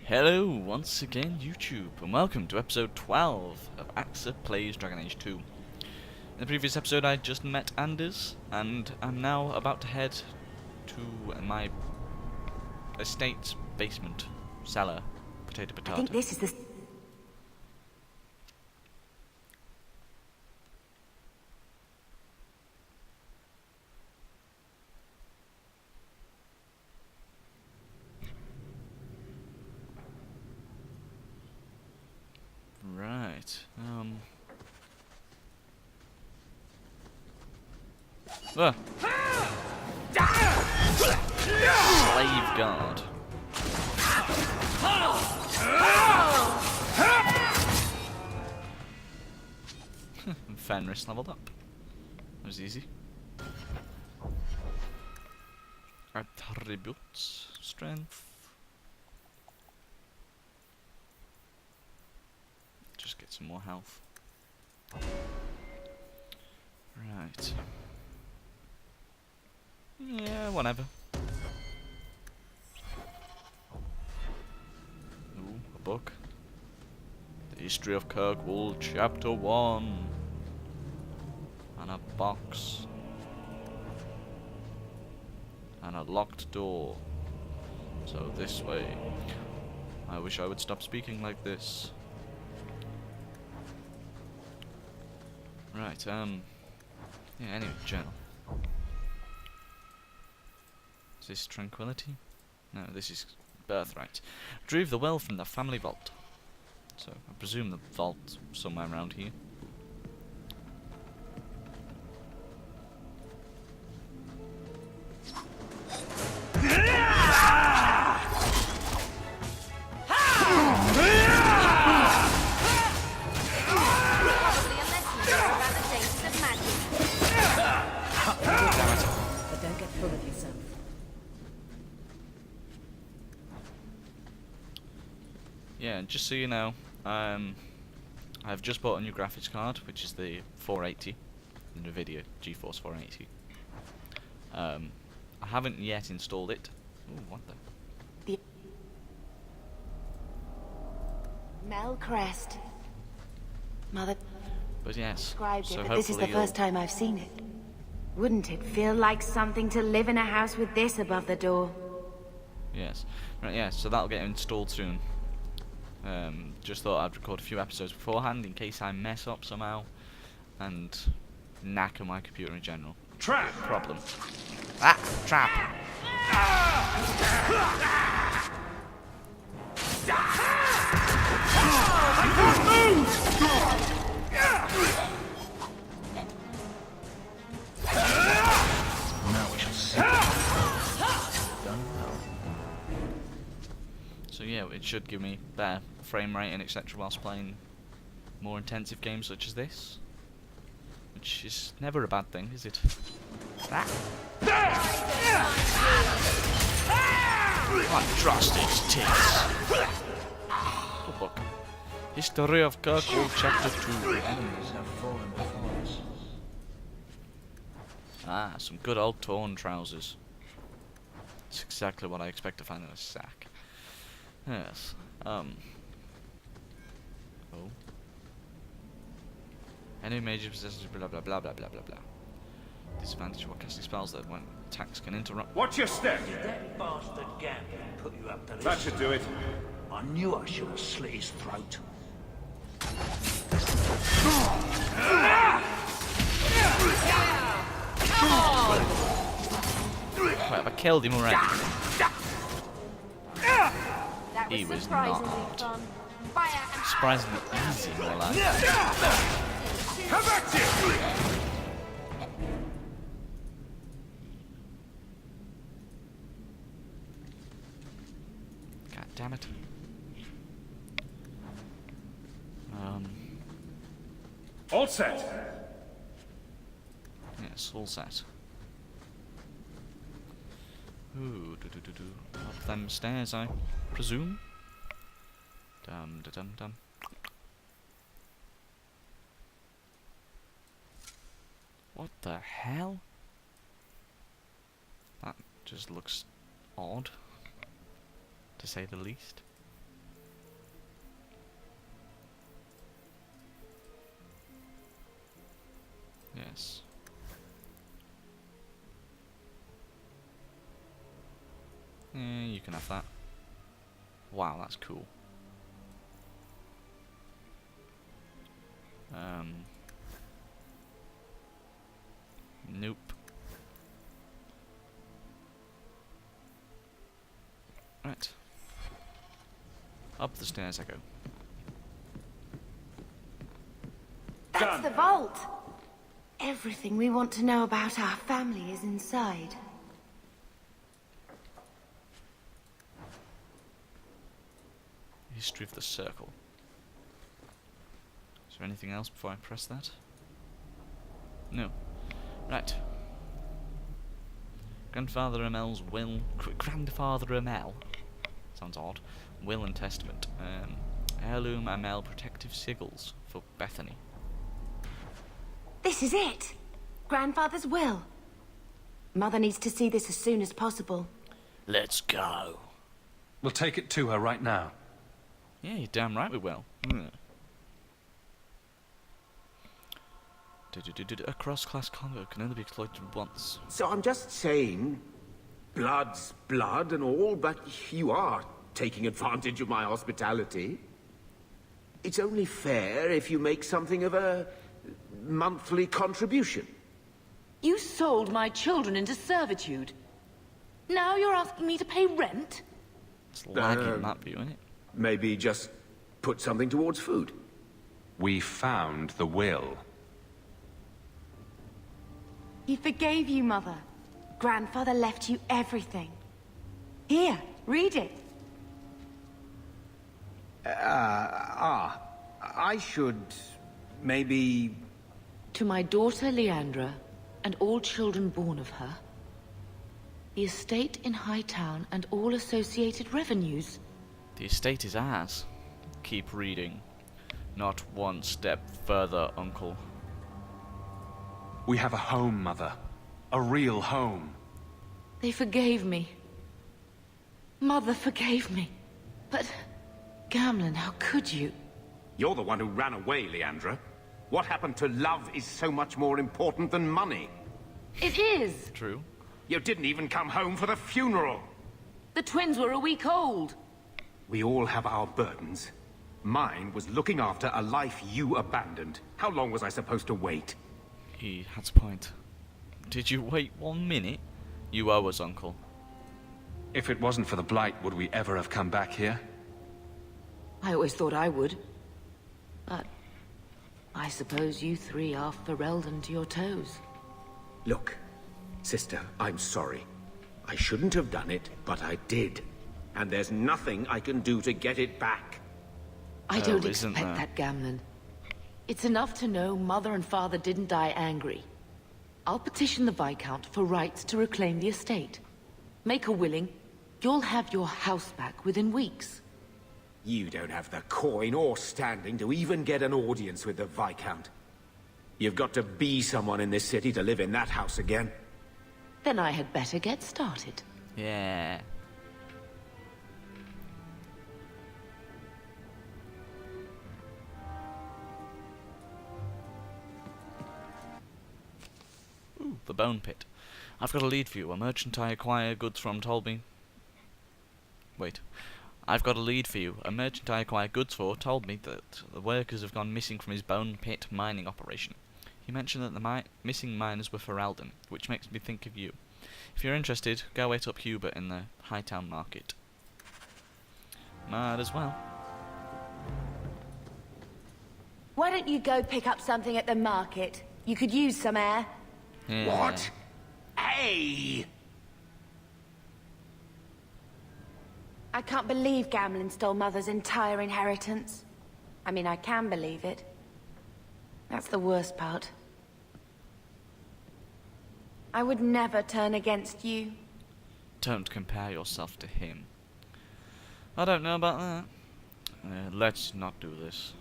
Hello once again YouTube, and welcome to episode 12 of Axah Plays Dragon Age 2. In the previous episode I just met Anders, and I'm now about to head to my estate's basement, cellar, potato. I think this is the... Right, Ah! Slave guard. Fenris leveled up. That was easy. Attributes, strength. Just get some more health. Right. Yeah, whatever. Ooh, a book. The History of Kirkwood, Chapter 1. And a box. And a locked door. So this way. I wish I would stop speaking like this. Right, yeah, anyway, journal. Is this tranquility? No, this is birthright. Retrieve the well from the family vault. So, I presume the vault's somewhere around here. But don't get full of yourself. Yeah, just so you know, I've just bought a new graphics card, which is the 480, the NVIDIA GeForce 480. I haven't yet installed it. Ooh, what the? Amell crest. Mother But yes, described so it, but this is the hopefully first time I've seen it. Wouldn't it feel like something to live in a house with this above the door? yes, right, yeah. So that'll get installed soon. Just thought I'd record a few episodes beforehand in case I mess up somehow and knacker my computer in general. Trap! Problem. Ah, trap. Now we shall see. Done well. So yeah, it should give me better frame rate and etc. whilst playing more intensive games such as this, which is never a bad thing, is it? Ah. Untrusted tits. Good book. History of Kirkwood, Chapter 2. Enemies have fallen before us. Ah, some good old torn trousers. It's exactly what I expect to find in a sack. Yes. Oh. Any major possesses blah blah blah blah blah blah blah. Disadvantage while casting spells that when attacks can interrupt. Watch your step. That bastard Gambit put you up to this. That should do it. I knew I should have slit his throat. Wait, have I killed him already? That He was surprisingly not. fun. Fire and Surprisingly easy, more like. Come back to you. God damn it. All set. Yes, all set. Ooh, up them stairs, I presume. Dum da dum dum. What the hell? That just looks odd, to say the least. Yes. You can have that. Wow, that's cool. Nope. Right. Up the stairs I go. That's the vault! Everything we want to know about our family is inside. History of the circle. Is there anything else before I press that? No. Right. Grandfather Amell's will. Grandfather Amell. Sounds odd. Will and testament. Heirloom Amell protective sigils for Bethany. This is it! Grandfather's will. Mother needs to see this as soon as possible. Let's go. We'll take it to her right now. Yeah, you're damn right we will. A cross-class convo can only be exploited once. So I'm just saying, blood's blood and all, but you are taking advantage of my hospitality. It's only fair if you make something of a monthly contribution. You sold my children into servitude. Now you're asking me to pay rent? It's lagging that view, isn't it? Maybe just put something towards food. We found the will. He forgave you, Mother. Grandfather left you everything. Here, read it. I should maybe... To my daughter Leandra, and all children born of her, the estate in Hightown and all associated revenues. The estate is ours. Keep reading. Not one step further, Uncle. We have a home, Mother. A real home. They forgave me. Mother forgave me. But, Gamlen, how could you? You're the one who ran away, Leandra. What happened to love is so much more important than money. It is! True. You didn't even come home for the funeral. The twins were a week old. We all have our burdens. Mine was looking after a life you abandoned. How long was I supposed to wait? He had a point. Did you wait 1 minute? You owe us, Uncle. If it wasn't for the Blight, would we ever have come back here? I always thought I would. But I suppose you three are Ferelden to your toes. Look, sister, I'm sorry. I shouldn't have done it, but I did. And there's nothing I can do to get it back. I don't isn't expect there? that, Gamlen. It's enough to know Mother and Father didn't die angry. I'll petition the Viscount for rights to reclaim the estate. Make her willing, you'll have your house back within weeks. You don't have the coin or standing to even get an audience with the Viscount. You've got to be someone in this city to live in that house again. Then I had better get started. Yeah. Ooh, the bone pit. I've got a lead for you. A merchant I acquire goods from told me... Wait. I've got a lead for you. A merchant I acquire goods for told me that the workers have gone missing from his bone pit mining operation. He mentioned that the missing miners were Ferelden, which makes me think of you. If you're interested, go wait up Hubert in the Hightown market. Might as well. Why don't you go pick up something at the market? You could use some air. Yeah. What? Hey! I can't believe Gamlen stole Mother's entire inheritance. I mean, I can believe it. That's the worst part. I would never turn against you. Don't compare yourself to him. I don't know about that. Let's not do this.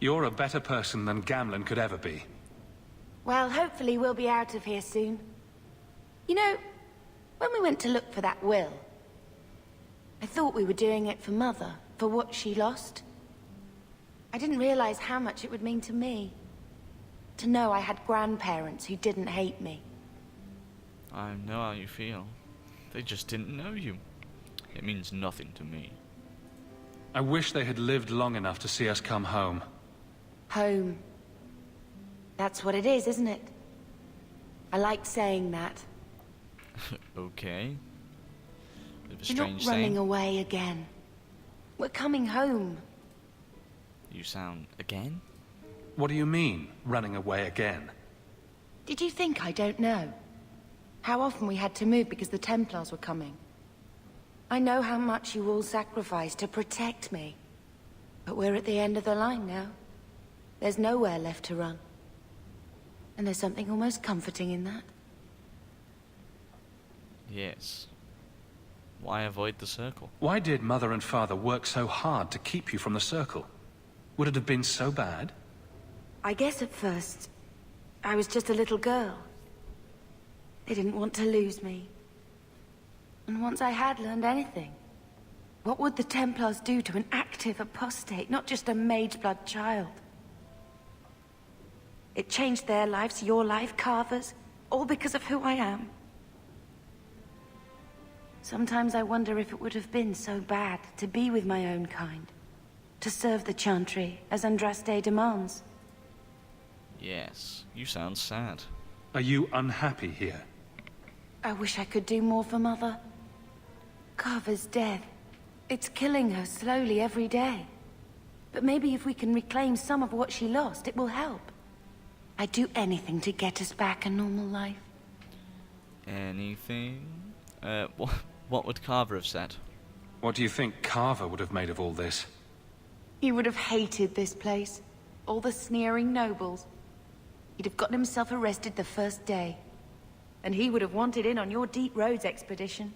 You're a better person than Gamlen could ever be. Well, hopefully we'll be out of here soon. You know, when we went to look for that will, I thought we were doing it for Mother, for what she lost. I didn't realize how much it would mean to me. To know I had grandparents who didn't hate me. I know how you feel. They just didn't know you. It means nothing to me. I wish they had lived long enough to see us come home. Home. That's what it is, isn't it? I like saying that. Okay. Bit of a We're strange not running saying. away again. We're coming home. You sound again? What do you mean, running away again? Did you think I don't know? How often we had to move because the Templars were coming. I know how much you all sacrificed to protect me. But we're at the end of the line now. There's nowhere left to run. And there's something almost comforting in that. Yes. Why avoid the circle? Why did Mother and Father work so hard to keep you from the circle? Would it have been so bad? I guess at first, I was just a little girl. They didn't want to lose me. And once I had learned anything, what would the Templars do to an active apostate, not just a Mageblood child? It changed their lives, your life, Carver's, all because of who I am. Sometimes I wonder if it would have been so bad to be with my own kind, to serve the Chantry as Andraste demands. Yes, you sound sad. Are you unhappy here? I wish I could do more for Mother. Carver's death. It's killing her slowly every day. But maybe if we can reclaim some of what she lost, it will help. I'd do anything to get us back a normal life. Anything? What would Carver have said? What do you think Carver would have made of all this? He would have hated this place. All the sneering nobles. He'd have gotten himself arrested the first day. And he would have wanted in on your Deep Roads expedition.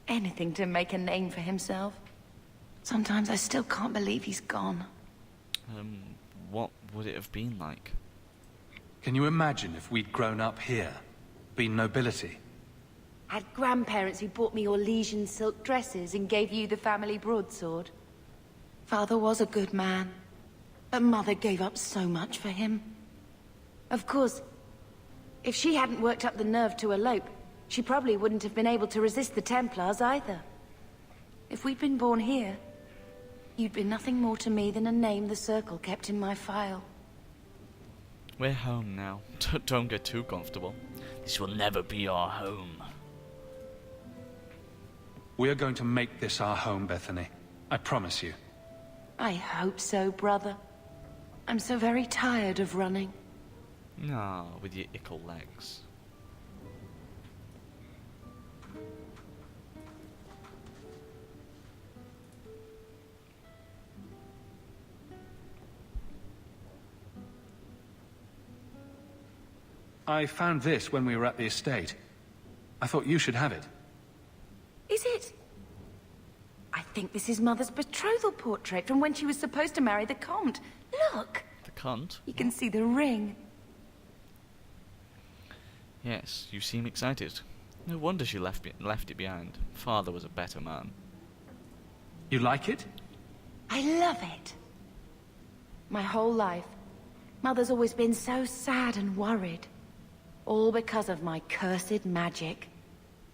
Anything to make a name for himself. Sometimes I still can't believe he's gone. What would it have been like? Can you imagine if we'd grown up here? Been nobility? Had grandparents who bought me your Legion silk dresses and gave you the family broadsword. Father was a good man, but Mother gave up so much for him. Of course, if she hadn't worked up the nerve to elope, she probably wouldn't have been able to resist the Templars either. If we'd been born here, you'd been nothing more to me than a name the Circle kept in my file. We're home now. Don't get too comfortable. This will never be our home. We are going to make this our home, Bethany. I promise you. I hope so, brother. I'm so very tired of running. Ah, with your ickle legs. I found this when we were at the estate. I thought you should have it. Is it? I think this is Mother's betrothal portrait from when she was supposed to marry the Comte. Look! The cunt? You can see the ring. Yes, you seem excited. No wonder she left it behind. Father was a better man. You like it? I love it. My whole life, Mother's always been so sad and worried. All because of my cursed magic.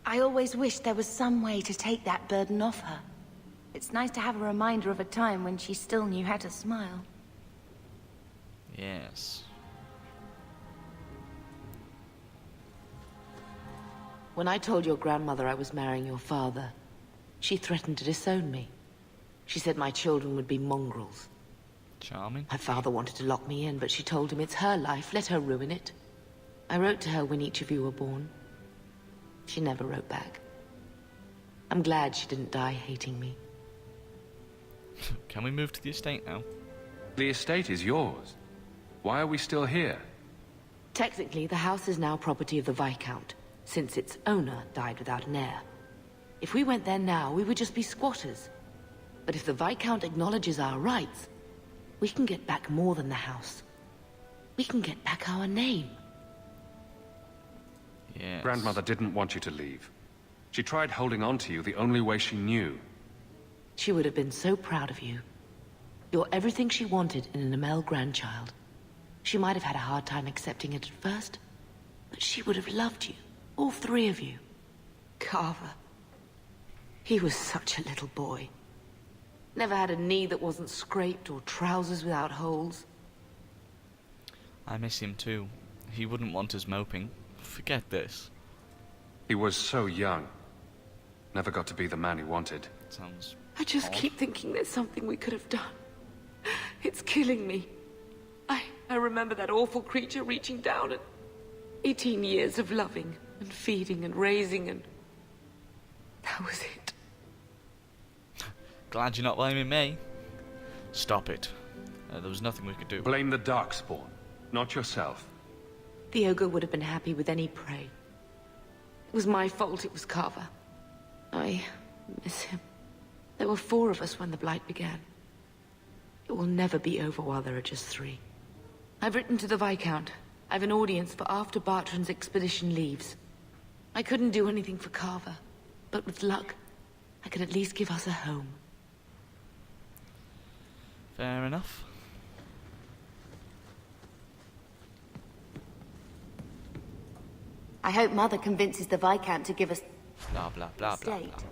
I always wished there was some way to take that burden off her. It's nice to have a reminder of a time when she still knew how to smile. Yes. When I told your grandmother I was marrying your father, she threatened to disown me. She said my children would be mongrels. Charming. My father wanted to lock me in, but she told him it's her life, let her ruin it. I wrote to her when each of you were born. She never wrote back. I'm glad she didn't die hating me. Can we move to the estate now? The estate is yours. Why are we still here? Technically, the house is now property of the Viscount, since its owner died without an heir. If we went there now, we would just be squatters. But if the Viscount acknowledges our rights, we can get back more than the house. We can get back our name. Yes. Grandmother didn't want you to leave. She tried holding on to you the only way she knew. She would have been so proud of you. You're everything she wanted in an Amell grandchild. She might have had a hard time accepting it at first, but she would have loved you, all three of you. Carver. He was such a little boy. Never had a knee that wasn't scraped or trousers without holes. I miss him too. He wouldn't want us moping. Forget this. He was so young. Never got to be the man he wanted. Sounds I just odd. keep thinking there's something we could have done. It's killing me. I remember that awful creature reaching down and 18 years of loving and feeding and raising, and that was it. Glad you're not blaming me. Stop it. There was nothing we could do. Blame the Darkspawn, not yourself. The ogre would have been happy with any prey. It was my fault it was Carver. I miss him. There were 4 of us when the Blight began. It will never be over while there are just 3. I've written to the Viscount. I've an audience for after Bartrand's expedition leaves. I couldn't do anything for Carver, but with luck, I could at least give us a home. Fair enough. I hope Mother convinces the Viscount to give us Blah blah blah blah estate. blah.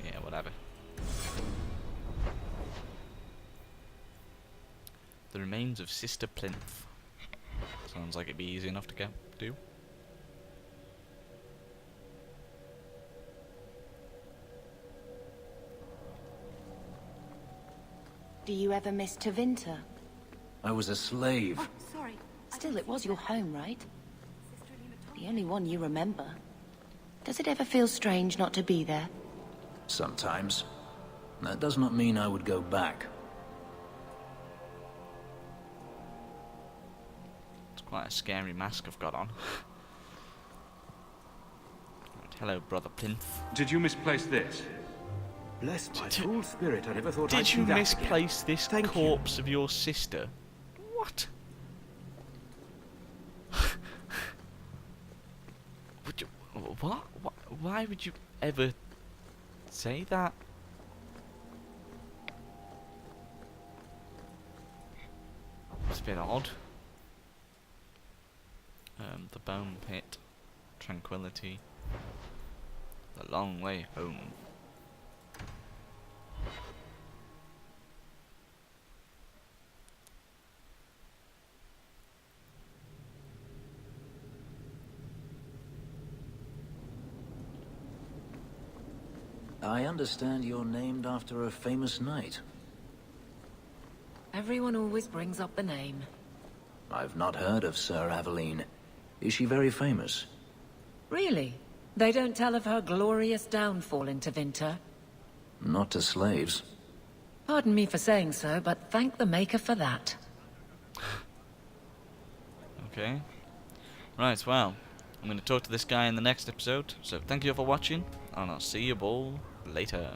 Yeah, whatever. The remains of Sister Plinth. Sounds like it'd be easy enough to do. Do you ever miss Tevinter? I was a slave. Oh, sorry. Still, it was your home, right? The only one you remember. Does it ever feel strange not to be there? Sometimes. That does not mean I would go back. It's quite a scary mask I've got on. Right, hello, Brother Plinth. Did you misplace this? Bless my full spirit, I never thought I'd Did see you that misplace this Thank you. corpse of your sister? What? Would you? What? Why would you ever say that? It's a bit odd. The bone pit, tranquility, the long way home. I understand you're named after a famous knight. Everyone always brings up the name. I've not heard of Sir Aveline. Is she very famous? Really? They don't tell of her glorious downfall in Tevinter? Not to slaves. Pardon me for saying so, but thank the Maker for that. Okay. Right, well, I'm going to talk to this guy in the next episode, so thank you for watching, and I'll see you all later.